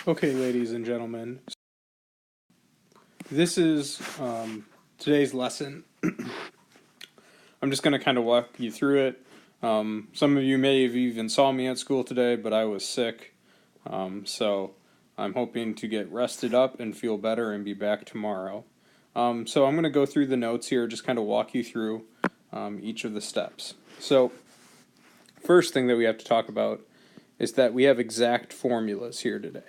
Okay, ladies and gentlemen, this is today's lesson. I'm just going to kind of walk you through it. Some of you may have even saw me at school today, but I was sick. So I'm hoping to get rested up and feel better and be back tomorrow. So I'm going to go through the notes here, just kind of walk you through each of the steps. So first thing that we have to talk about is that we have exact formulas here today.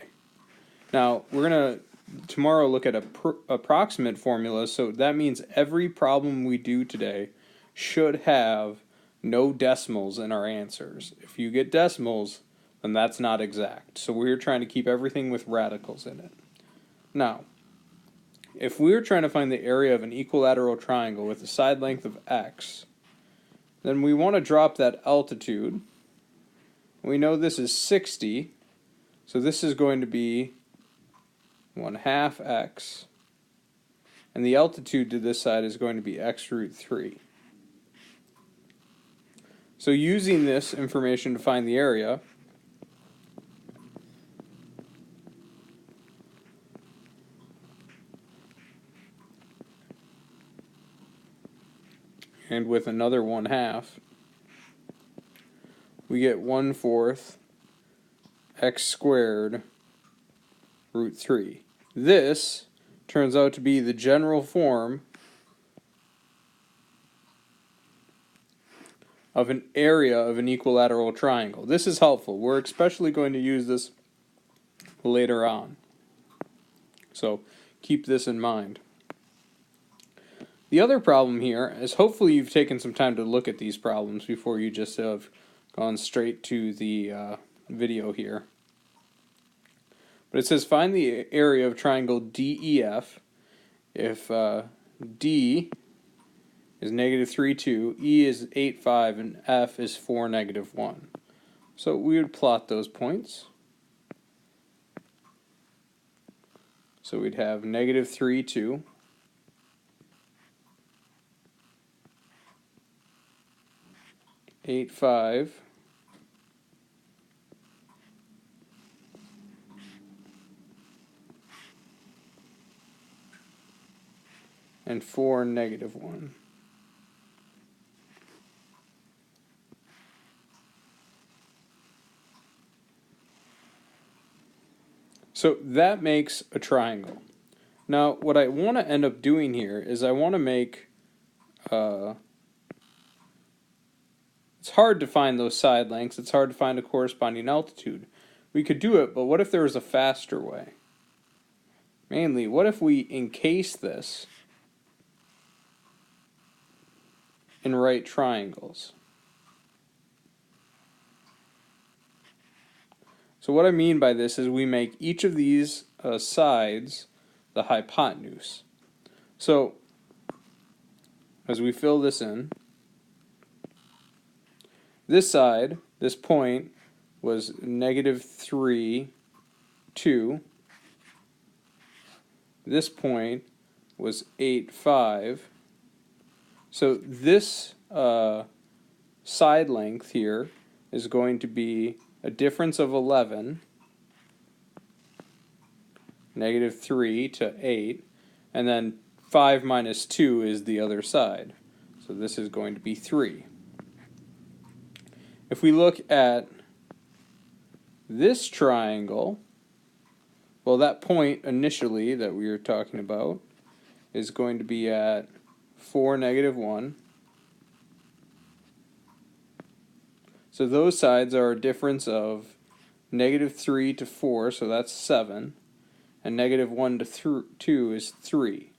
Now, we're going to tomorrow look at approximate formulas, so that means every problem we do today should have no decimals in our answers. If you get decimals, then that's not exact. So we're trying to keep everything with radicals in it. Now, if we're trying to find the area of an equilateral triangle with a side length of x, then we want to drop that altitude. We know this is 60, so this is going to be 1/2 x, and the altitude to this side is going to be x root 3. So using this information to find the area, and with another 1/2, we get 1/4 x squared root 3. This turns out to be the general form of an area of an equilateral triangle. This is helpful. We're especially going to use this later on. So keep this in mind. The other problem here is hopefully you've taken some time to look at these problems before you just have gone straight to the video here. But it says find the area of triangle DEF if D is -3, 2, E is 8, 5, and F is 4, -1. So we would plot those points. So we'd have -3, 2, 8, 5, and 4, -1. So that makes a triangle. Now, what I want to end up doing here is I want to make, it's hard to find those side lengths, it's hard to find a corresponding altitude. We could do it, but what if there was a faster way? Mainly, what if we encase this in right triangles? So what I mean by this is we make each of these sides the hypotenuse. So as we fill this in, this side, this point, was -3, 2. This point was 8, 5. So this side length here is going to be a difference of 11, -3 to 8, and then 5 minus 2 is the other side. So this is going to be 3. If we look at this triangle, well, that point initially that we were talking about is going to be at 4, -1. So those sides are a difference of -3 to 4, so that's 7, and -1 to 2 is 3.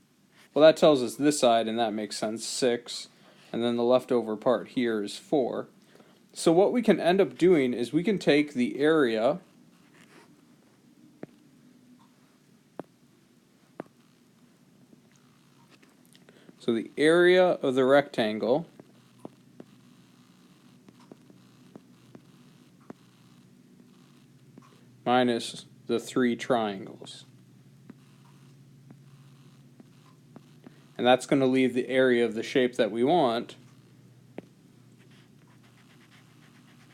Well, that tells us this side, and that makes sense, 6, and then the leftover part here is 4. So what we can end up doing is we can take the area so the area of the rectangle minus the 3 triangles. And that's going to leave the area of the shape that we want,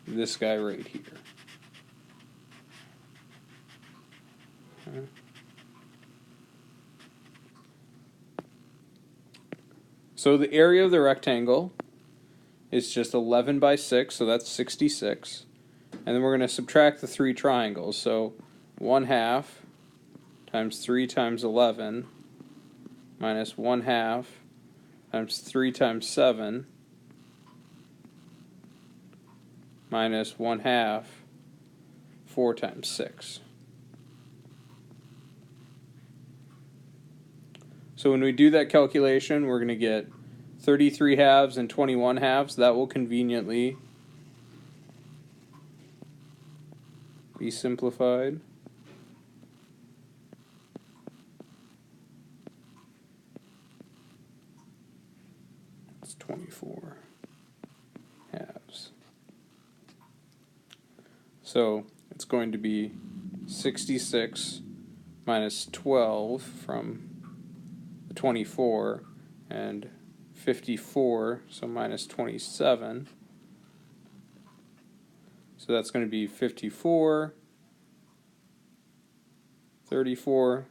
this guy right here. So the area of the rectangle is just 11 by 6, so that's 66. And then we're going to subtract the three triangles. So 1/2 times 3 times 11 minus 1/2 times 3 times 7 minus 1/2 4 times 6. So when we do that calculation, we're going to get 33 halves and 21 halves. That will conveniently be simplified. It's 24 halves. So it's going to be 66 minus 12 from 24 and 54, so minus 27. So that's going to be 54, 34.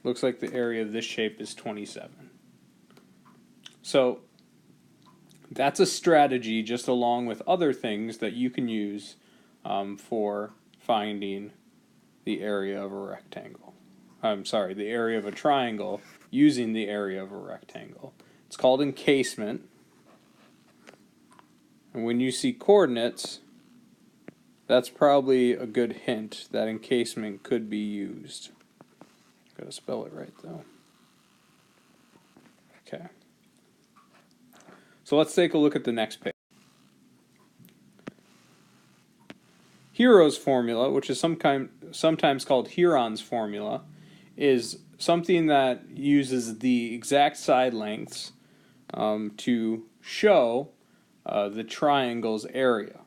Looks like the area of this shape is 27. So that's a strategy just along with other things that you can use for finding the area of a rectangle. I'm sorry, the area of a triangle using the area of a rectangle. It's called encasement. And when you see coordinates, that's probably a good hint that encasement could be used. Gotta spell it right though. Okay. So let's take a look at the next page. Hero's formula, which is sometimes called Heron's formula, is something that uses the exact side lengths to show the triangle's area.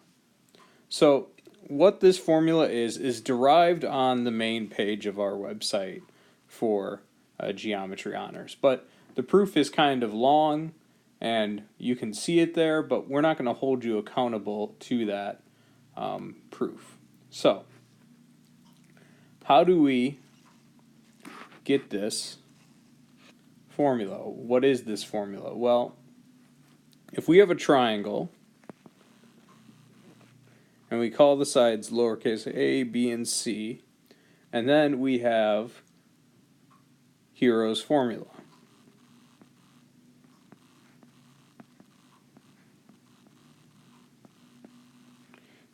So what this formula is derived on the main page of our website for Geometry Honors. But the proof is kind of long, and you can see it there, but we're not going to hold you accountable to that proof. So how do we get this formula? What is this formula? Well, if we have a triangle and we call the sides lowercase a, b, and c, and then we have Hero's formula.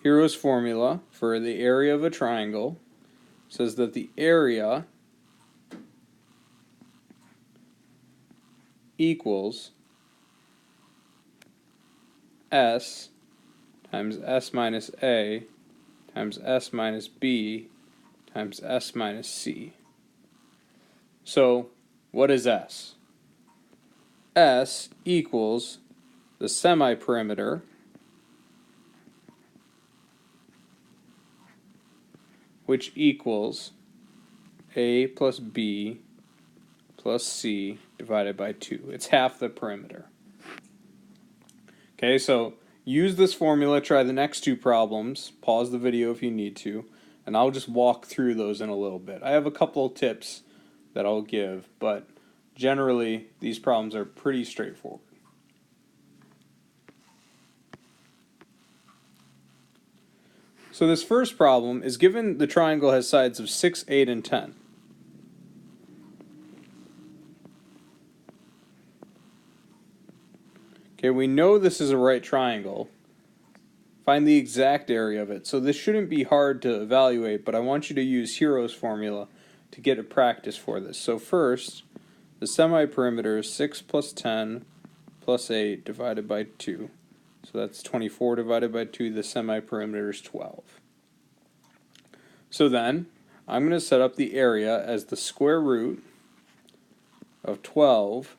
Hero's formula for the area of a triangle says that the area equals S times S minus A times S minus B times S minus C. So what is S? S equals the semi-perimeter which equals A plus B plus C divided by 2. It's half the perimeter. Okay, so use this formula, try the next two problems, pause the video if you need to, and I'll just walk through those in a little bit. I have a couple of tips that I'll give, but generally these problems are pretty straightforward. So this first problem is given the triangle has sides of 6, 8, and 10. Okay, we know this is a right triangle. Find the exact area of it. So this shouldn't be hard to evaluate, but I want you to use Hero's formula to get a practice for this. So first, the semi-perimeter is 6 plus 10 plus 8 divided by 2. So that's 24 divided by 2. The semi-perimeter is 12. So then, I'm going to set up the area as the square root of 12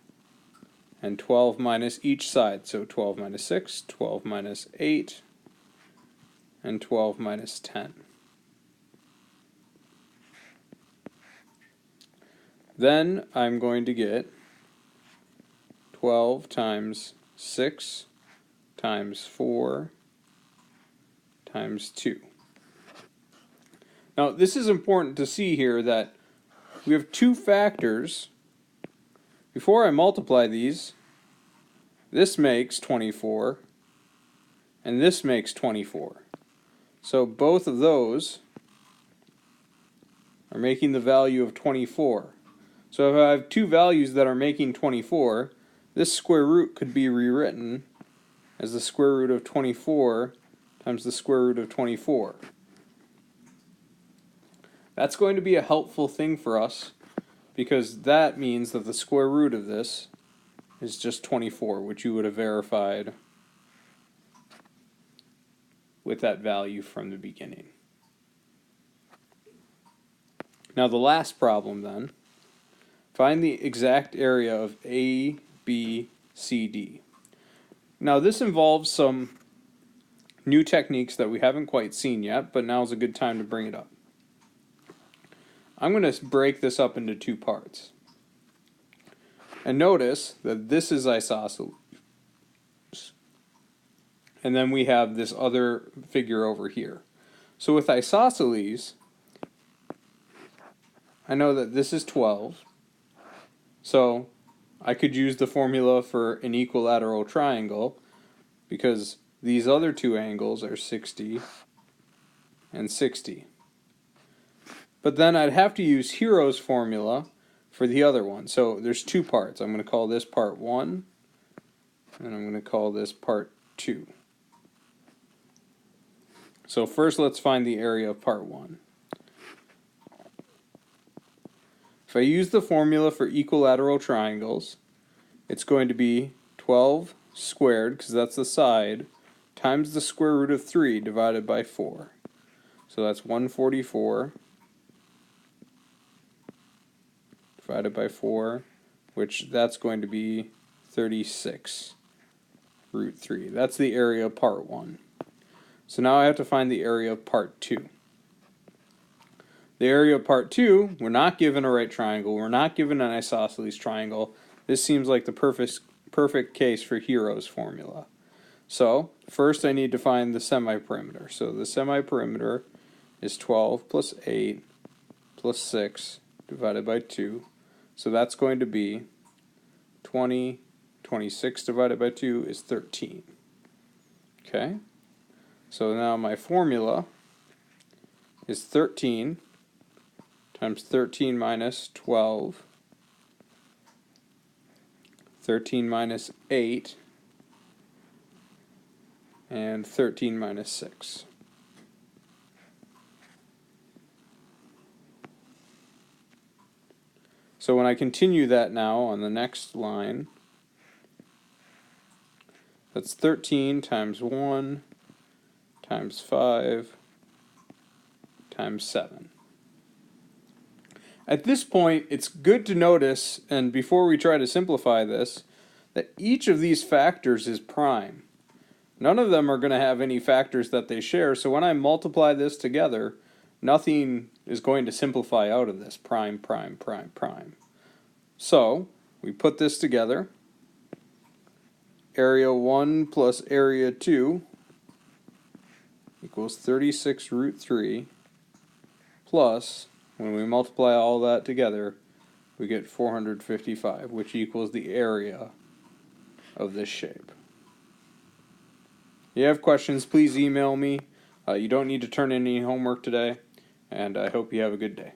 and 12 minus each side. So 12 minus 6, 12 minus 8, and 12 minus 10. Then I'm going to get 12 times 6 times 4 times 2. Now, this is important to see here that we have two factors. Before I multiply these, this makes 24, and this makes 24. So both of those are making the value of 24. So if I have two values that are making 24, this square root could be rewritten as the square root of 24 times the square root of 24. That's going to be a helpful thing for us because that means that the square root of this is just 24, which you would have verified with that value from the beginning. Now the last problem then, find the exact area of A, B, C, D. Now this involves some new techniques that we haven't quite seen yet, but now's a good time to bring it up. I'm going to break this up into two parts. And notice that this is isosceles. And then we have this other figure over here. So with isosceles, I know that this is 12. So I could use the formula for an equilateral triangle because these other two angles are 60 and 60. But then I'd have to use Hero's formula for the other one. So there's two parts. I'm going to call this part 1, and I'm going to call this part 2. So first let's find the area of part 1. If I use the formula for equilateral triangles, it's going to be 12 squared, because that's the side, times the square root of 3 divided by 4. So that's 144 divided by 4, which that's going to be 36 root 3. That's the area of part 1. So now I have to find the area of part 2. The area of part 2, we're not given a right triangle, we're not given an isosceles triangle. This seems like the perfect case for Hero's formula. So first I need to find the semi-perimeter. So the semi-perimeter is 12 plus 8 plus 6 divided by 2. So that's going to be 20, 26 divided by 2 is 13. Okay? So now my formula is 13 times 13 minus 12, 13 minus 8, and 13 minus 6. So when I continue that now on the next line, that's 13 times 1 times 5 times 7. At this point, it's good to notice, and before we try to simplify this, that each of these factors is prime. None of them are going to have any factors that they share, so when I multiply this together, nothing is going to simplify out of this. Prime, prime, prime, prime. So, we put this together. Area 1 plus area 2 equals 36 root 3 plus, when we multiply all that together, we get 455, which equals the area of this shape. If you have questions, please email me. You don't need to turn in any homework today, and I hope you have a good day.